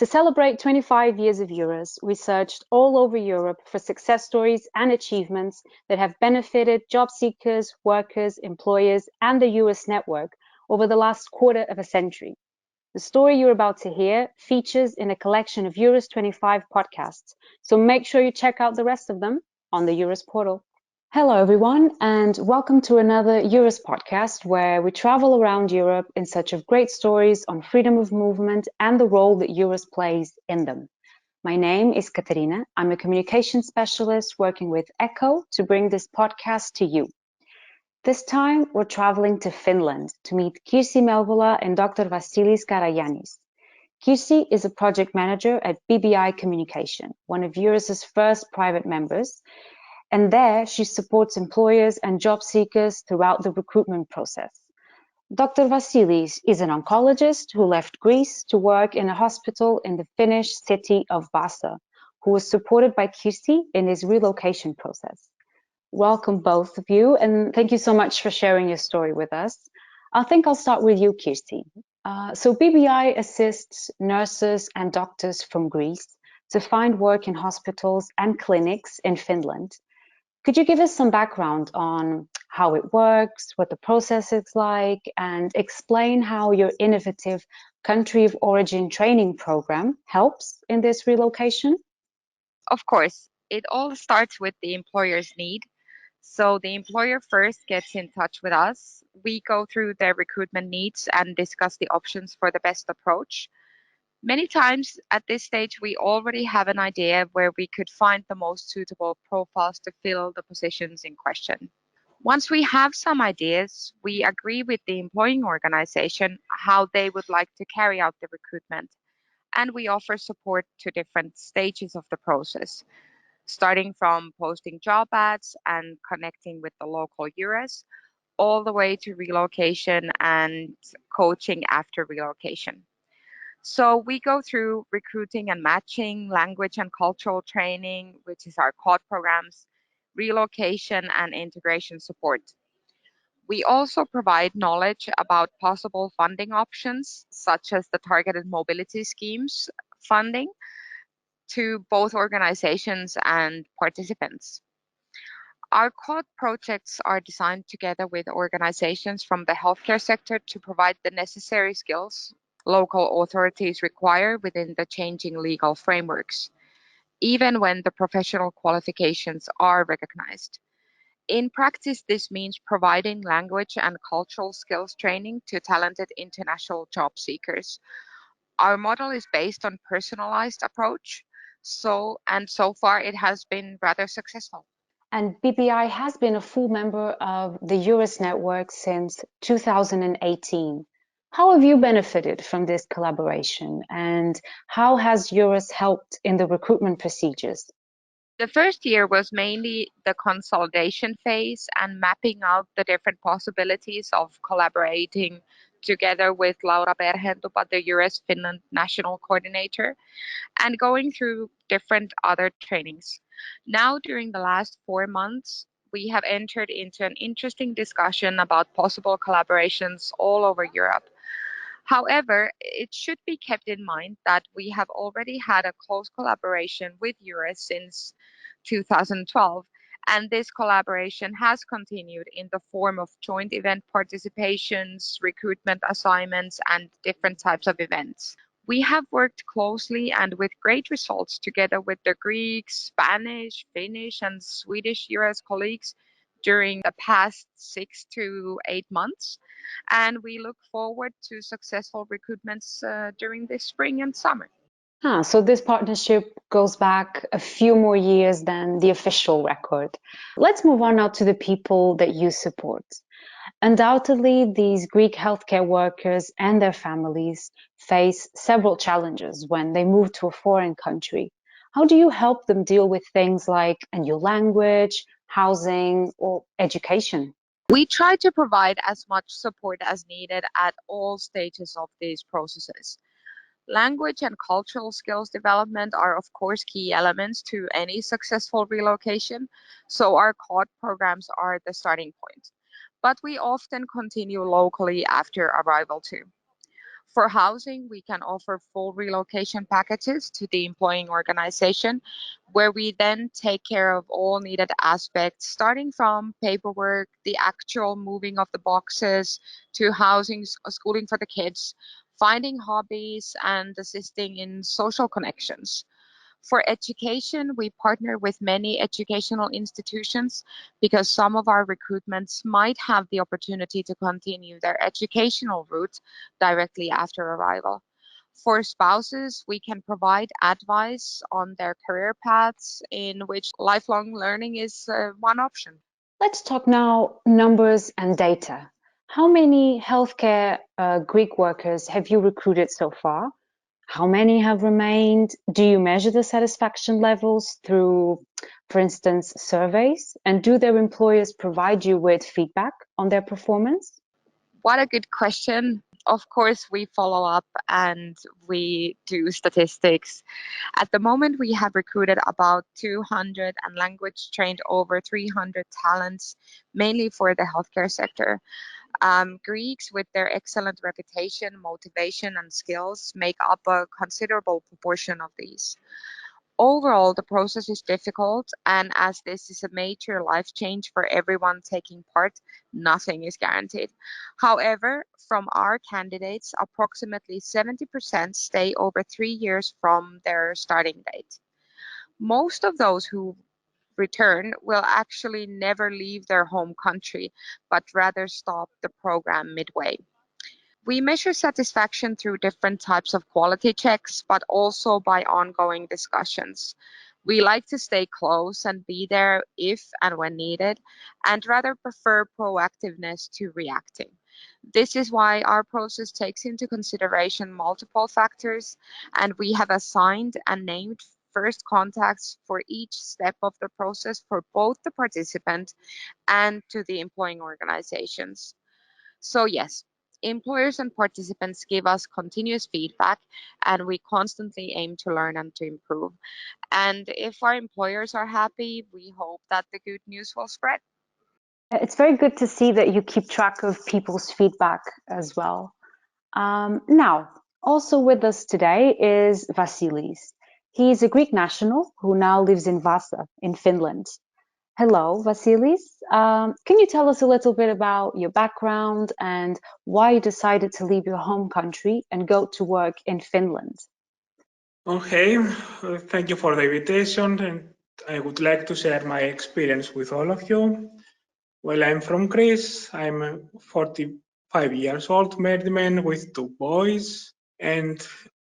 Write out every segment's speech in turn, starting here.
To celebrate 25 years of EURES, we searched all over Europe for success stories and achievements that have benefited job seekers, workers, employers, and the EURES network over the last quarter of a century. The story you're about to hear features in a collection of EURES 25 podcasts, so make sure you check out the rest of them on the EURES portal. Hello, everyone, and welcome to another EURES podcast where we travel around Europe in search of great stories on freedom of movement and the role that EURES plays in them. My name is Katerina. I'm a communication specialist working with ECHO to bring this podcast to you. This time, we're traveling to Finland to meet Kirsi Melvola and Dr. Vasilis Karayanis. Kirsi is a project manager at BBI Communication, one of EURES's first private members, and there she supports employers and job seekers throughout the recruitment process. Dr. Vasilis is an oncologist who left Greece to work in a hospital in the Finnish city of Vasa, who was supported by Kirsi in his relocation process. Welcome both of you, and thank you so much for sharing your story with us. I think I'll start with you, Kirsi. So BBI assists nurses and doctors from Greece to find work in hospitals and clinics in Finland. Could you give us some background on how it works, what the process is like, and explain how your innovative country of origin training program helps in this relocation? Of course, it all starts with the employer's need. So the employer first gets in touch with us. We go through their recruitment needs and discuss the options for the best approach. Many times at this stage, we already have an idea where we could find the most suitable profiles to fill the positions in question. Once we have some ideas, we agree with the employing organization how they would like to carry out the recruitment, and we offer support to different stages of the process, starting from posting job ads and connecting with the local EURES, all the way to relocation and coaching after relocation. So we go through recruiting and matching, language and cultural training, which is our COD programs, relocation and integration support. We also provide knowledge about possible funding options, such as the targeted mobility schemes funding, to both organizations and participants. Our COD projects are designed together with organizations from the healthcare sector to provide the necessary skills local authorities require within the changing legal frameworks, even when the professional qualifications are recognized. In practice, this means providing language and cultural skills training to talented international job seekers. Our model is based on personalized approach, so far it has been rather successful. And BBI has been a full member of the EURES network since 2018. How have you benefited from this collaboration, and how has EURES helped in the recruitment procedures? The first year was mainly the consolidation phase and mapping out the different possibilities of collaborating together with Laura Perhentupa, the EURES Finland National Coordinator, and going through different other trainings. Now, during the last 4 months, we have entered into an interesting discussion about possible collaborations all over Europe. However, it should be kept in mind that we have already had a close collaboration with EURES since 2012, and this collaboration has continued in the form of joint event participations, recruitment assignments, and different types of events. We have worked closely and with great results together with the Greek, Spanish, Finnish, and Swedish EURES colleagues during the past 6 to 8 months. And we look forward to successful recruitments during this spring and summer. So this partnership goes back a few more years than the official record. Let's move on now to the people that you support. Undoubtedly, these Greek healthcare workers and their families face several challenges when they move to a foreign country. How do you help them deal with things like a new language, housing, or education? We try to provide as much support as needed at all stages of these processes. Language and cultural skills development are, of course, key elements to any successful relocation, so our COD programs are the starting point. But we often continue locally after arrival too. For housing, we can offer full relocation packages to the employing organization, where we then take care of all needed aspects, starting from paperwork, the actual moving of the boxes, to housing, schooling for the kids, finding hobbies, and assisting in social connections. For education, we partner with many educational institutions because some of our recruitments might have the opportunity to continue their educational route directly after arrival. For spouses, we can provide advice on their career paths, in which lifelong learning is one option. Let's talk now numbers and data. How many healthcare Greek workers have you recruited so far? How many have remained? Do you measure the satisfaction levels through, for instance, surveys? And do their employers provide you with feedback on their performance? What a good question. Of course, we follow up and we do statistics. At the moment, we have recruited about 200 and language trained over 300 talents, mainly for the healthcare sector. Greeks, with their excellent reputation, motivation, and skills, make up a considerable proportion of these. Overall, the process is difficult, and as this is a major life change for everyone taking part, nothing is guaranteed. However, from our candidates, approximately 70% stay over 3 years from their starting date. Most of those who return will actually never leave their home country, but rather stop the program midway. We measure satisfaction through different types of quality checks, but also by ongoing discussions. We like to stay close and be there if and when needed, and rather prefer proactiveness to reacting. This is why our process takes into consideration multiple factors, and we have assigned and named first contacts for each step of the process for both the participant and to the employing organizations. So, yes, employers and participants give us continuous feedback, and we constantly aim to learn and to improve. And if our employers are happy, we hope that the good news will spread. It's very good to see that you keep track of people's feedback as well. Now, also with us today is Vasilis. He's a Greek national who now lives in Vasa in Finland. Hello, Vasilis. Can you tell us a little bit about your background and why you decided to leave your home country and go to work in Finland? Okay, thank you for the invitation, and I would like to share my experience with all of you. Well, I'm from Greece. I'm a 45 years old married man with two boys, and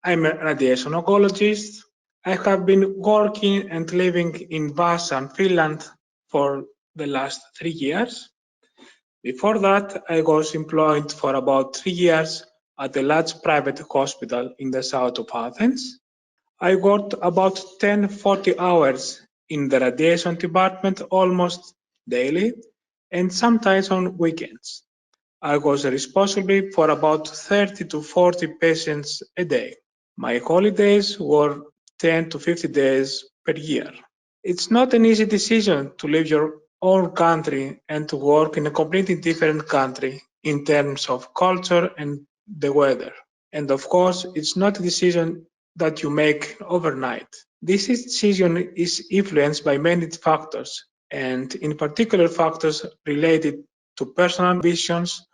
I'm a radiation oncologist. I have been working and living in Vasa, Finland, for the last 3 years. Before that, I was employed for about 3 years at a large private hospital in the south of Athens. I worked about 10-40 hours in the radiation department almost daily, and sometimes on weekends. I was responsible for about 30 to 40 patients a day. My holidays were 10 to 50 days per year. It's not an easy decision to leave your own country and to work in a completely different country in terms of culture and the weather. And of course, it's not a decision that you make overnight. This decision is influenced by many factors, and in particular factors related to personal visions,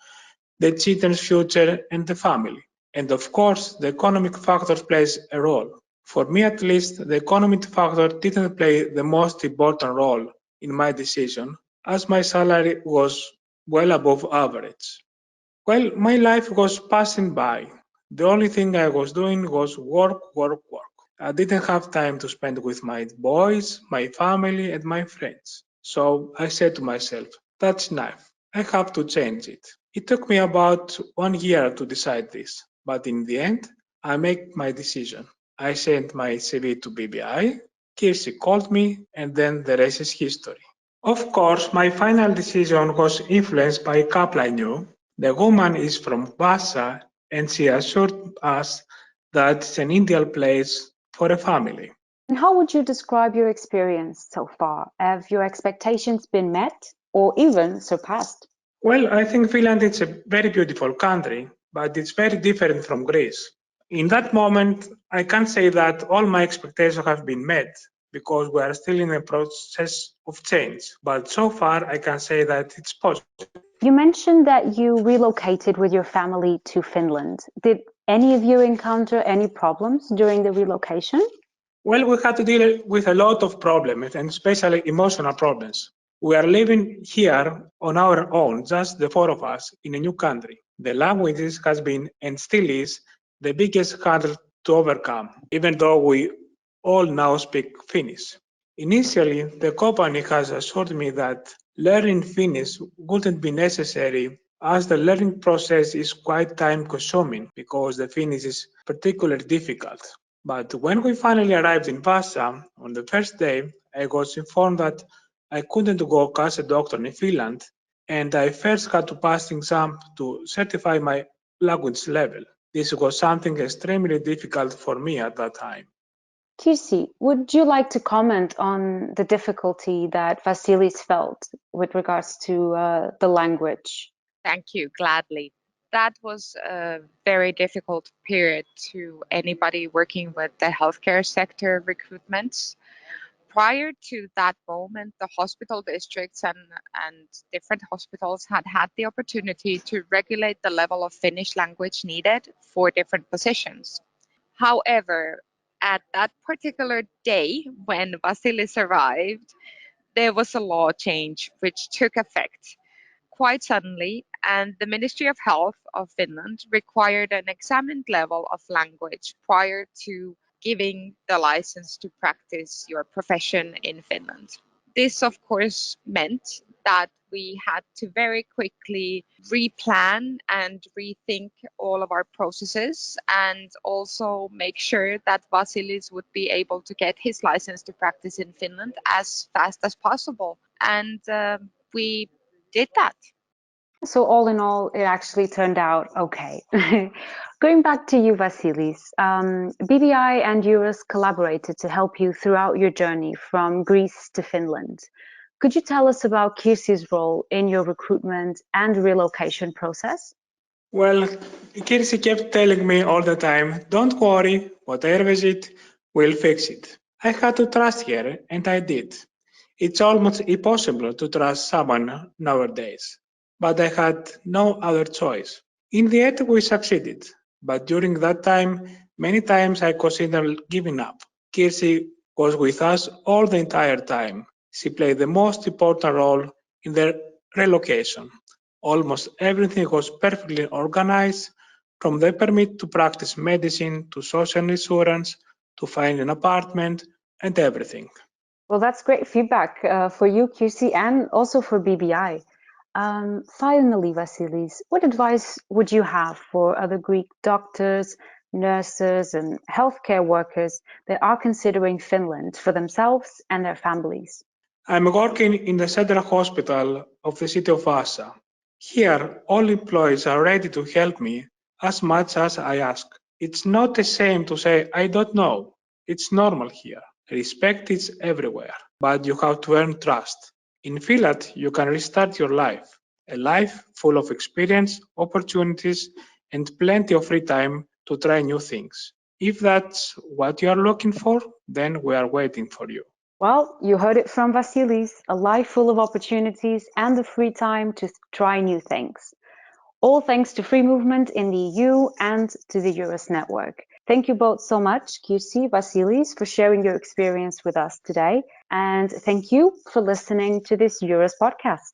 the children's future, and the family. And of course, the economic factor plays a role. For me at least, the economic factor didn't play the most important role in my decision, as my salary was well above average. Well, my life was passing by. The only thing I was doing was work, work, work. I didn't have time to spend with my boys, my family, and my friends. So I said to myself, that's enough. I have to change it. It took me about 1 year to decide this, but in the end, I made my decision. I sent my CV to BBI, Kirsi called me, and then the rest is history. Of course, my final decision was influenced by a couple I knew. The woman is from Vasa, and she assured us that it's an ideal place for a family. And how would you describe your experience so far? Have your expectations been met or even surpassed? Well, I think Finland is a very beautiful country. but it's very different from Greece. In that moment, I can't say that all my expectations have been met because we are still in a process of change. But so far, I can say that it's positive. You mentioned that you relocated with your family to Finland. Did any of you encounter any problems during the relocation? Well, we had to deal with a lot of problems, and especially emotional problems. We are living here on our own, just the four of us, in a new country. The languages has been and still is the biggest hurdle to overcome, even though we all now speak Finnish. Initially, the company has assured me that learning Finnish wouldn't be necessary as the learning process is quite time consuming because the Finnish is particularly difficult. But when we finally arrived in Vasa on the first day, I was informed that I couldn't work as a doctor in Finland, and I first had to pass the exam to certify my language level. This was something extremely difficult for me at that time. Kirsi, would you like to comment on the difficulty that Vasilis felt with regards to the language? Thank you, gladly. That was a very difficult period to anybody working with the healthcare sector recruitments. Prior to that moment, the hospital districts and different hospitals had the opportunity to regulate the level of Finnish language needed for different positions. However, at that particular day when Vasilis arrived, there was a law change which took effect quite suddenly, and the Ministry of Health of Finland required an examined level of language prior to giving the license to practice your profession in Finland. This, of course, meant that we had to very quickly replan and rethink all of our processes and also make sure that Vasilis would be able to get his license to practice in Finland as fast as possible. And we did that. So all in all, it actually turned out okay. Going back to you, Vasilis, BBI and EURES collaborated to help you throughout your journey from Greece to Finland. Could you tell us about Kirsi's role in your recruitment and relocation process? Well, Kirsi kept telling me all the time, don't worry, whatever is it, we'll fix it. I had to trust her, and I did. It's almost impossible to trust someone nowadays, but I had no other choice. In the end, we succeeded, but during that time, many times I considered giving up. Kirsi was with us all the entire time. She played the most important role in the relocation. Almost everything was perfectly organized, from the permit to practice medicine to social insurance to find an apartment and everything. Well, that's great feedback for you, Kirsi, and also for BBI. Finally, Vasilis, what advice would you have for other Greek doctors, nurses, and healthcare workers that are considering Finland for themselves and their families? I'm working in the Central Hospital of the city of Vasa. Here, all employees are ready to help me as much as I ask. It's not the same to say, I don't know. It's normal here. Respect is everywhere, but you have to earn trust. In Finland, you can restart your life, a life full of experience, opportunities, and plenty of free time to try new things. If that's what you are looking for, then we are waiting for you. Well, you heard it from Vasilis, a life full of opportunities and the free time to try new things. All thanks to free movement in the EU and to the EURES network. Thank you both so much, Kirsi, Vasilis, for sharing your experience with us today. And thank you for listening to this EURES podcast.